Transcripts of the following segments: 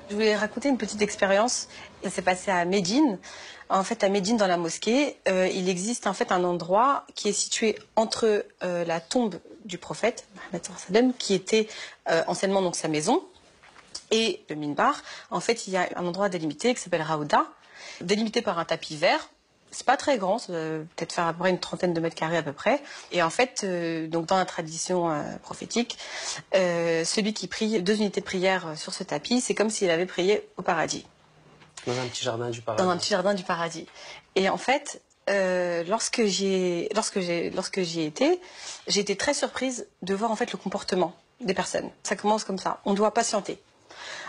Je voulais raconter une petite expérience. Ça s'est passé à Médine. En fait, à Médine, dans la mosquée, il existe en fait un endroit qui est situé entre la tombe du prophète, Mohammed sallallahu alayhi wa sallam, qui était anciennement donc sa maison, et le minbar. En fait, il y a un endroit délimité qui s'appelle Raouda, délimité par un tapis vert. C'est pas très grand, ça doit peut-être faire à peu près une trentaine de mètres carrés à peu près. Et en fait, donc dans la tradition prophétique, celui qui prie 2 unités de prière sur ce tapis, c'est comme s'il avait prié au paradis. Dans un petit jardin du paradis. Dans un petit jardin du paradis. Et en fait, lorsque j'y étais, j'ai été très surprise de voir en fait le comportement des personnes. Ça commence comme ça. On doit patienter.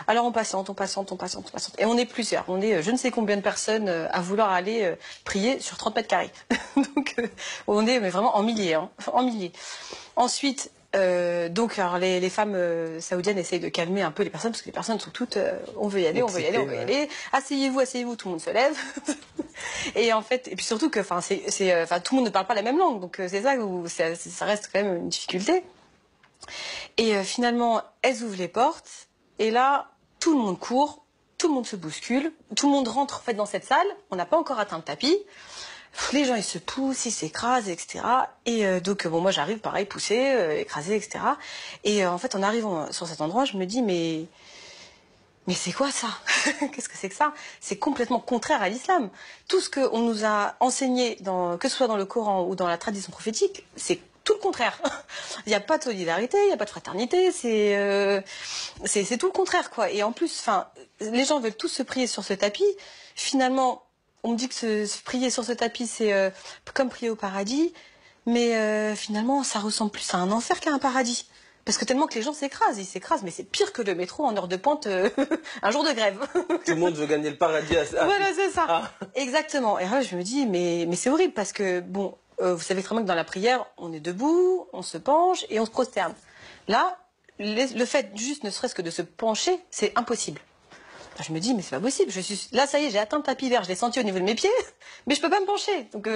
Alors on patiente, on patiente, on patiente, on patiente. Et on est plusieurs. On est je ne sais combien de personnes à vouloir aller prier sur 30 mètres carrés. Donc on est mais vraiment en milliers, hein, en milliers. Ensuite, donc alors les femmes saoudiennes essayent de calmer un peu les personnes parce que les personnes sont toutes on veut y aller, on veut y aller, on veut y aller. Asseyez-vous, asseyez-vous, tout le monde se lève. Et en fait, et puis surtout que enfin tout le monde ne parle pas la même langue, donc c'est ça où ça reste quand même une difficulté. Et finalement, elles ouvrent les portes. Et là, tout le monde court, tout le monde se bouscule, tout le monde rentre en fait dans cette salle. On n'a pas encore atteint le tapis. Les gens, ils se poussent, ils s'écrasent, etc. Et donc, bon, moi, j'arrive, pareil, poussé, écrasé, etc. Et en fait, en arrivant sur cet endroit, je me dis, mais c'est quoi ça? Qu'est-ce que c'est que ça? C'est complètement contraire à l'islam. Tout ce qu'on nous a enseigné, que ce soit dans le Coran ou dans la tradition prophétique, c'est tout le contraire. Il n'y a pas de solidarité, il n'y a pas de fraternité, c'est tout le contraire, quoi. Et en plus, les gens veulent tous se prier sur ce tapis. Finalement, on me dit que se prier sur ce tapis, c'est comme prier au paradis. Mais finalement, ça ressemble plus à un enfer qu'à un paradis. Parce que tellement que les gens s'écrasent, ils s'écrasent, mais c'est pire que le métro en heure de pointe un jour de grève. Tout le monde veut gagner le paradis à ça. Voilà, c'est ça. Ah. Exactement. Et là, je me dis, mais c'est horrible parce que, bon, vous savez très bien que dans la prière, on est debout, on se penche et on se prosterne. Là, le fait juste ne serait-ce que de se pencher, c'est impossible. Là, je me dis, mais c'est pas possible. Là, ça y est, j'ai atteint le tapis vert, je l'ai senti au niveau de mes pieds, mais je peux pas me pencher. Donc,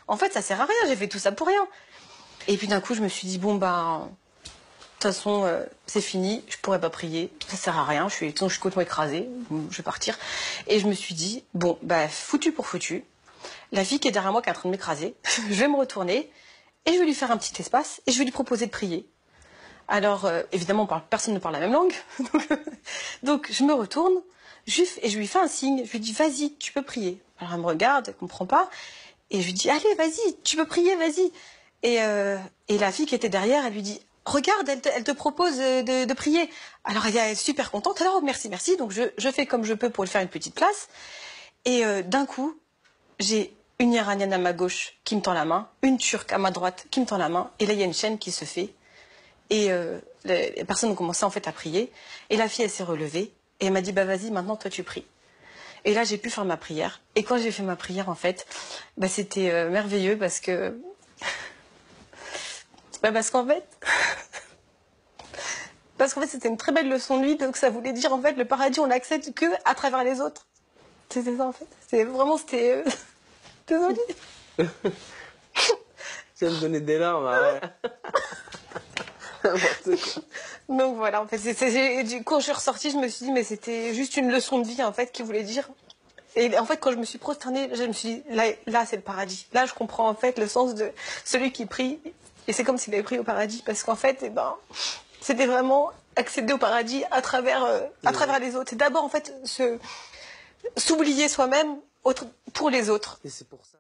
en fait, ça sert à rien, j'ai fait tout ça pour rien. Et puis d'un coup, je me suis dit, bon, de toute façon, c'est fini, je pourrais pas prier, ça sert à rien, je suis complètement écrasée, je vais partir. Et je me suis dit, bon, foutu pour foutu, la fille qui est derrière moi qui est en train de m'écraser, je vais me retourner et je vais lui faire un petit espace et je vais lui proposer de prier. Alors, évidemment, personne ne parle la même langue, donc je me retourne et je lui fais un signe, je lui dis, vas-y, tu peux prier. Alors elle me regarde, elle comprend pas, et je lui dis, allez, vas-y, tu peux prier, vas-y. Et la fille qui était derrière, elle lui dit, regarde, elle te propose de prier. Alors elle est super contente. Alors merci, merci. Donc je fais comme je peux pour lui faire une petite place. Et d'un coup, j'ai une Iranienne à ma gauche qui me tend la main, une Turque à ma droite qui me tend la main. Et là, il y a une chaîne qui se fait. Et les personnes ont commencé en fait à prier. Et la fille, elle s'est relevée. Et elle m'a dit, vas-y, maintenant toi tu pries. Et là, j'ai pu faire ma prière. Et quand j'ai fait ma prière, en fait, c'était merveilleux parce que... parce qu'en fait... c'était une très belle leçon de vie, donc ça voulait dire en fait le paradis on l'accède que à travers les autres. C'était ça en fait. C'était désolée. Tu vas me donner des larmes, ouais. Donc voilà, en fait, quand je suis ressortie, je me suis dit mais c'était juste une leçon de vie en fait qui voulait dire. Et en fait, quand je me suis prosternée, je me suis dit là c'est le paradis. Là, je comprends en fait le sens de celui qui prie. Et c'est comme s'il avait pris au paradis parce qu'en fait, c'était vraiment accéder au paradis à travers les autres. C'est d'abord en fait s'oublier soi-même pour les autres. Et c'est pour ça.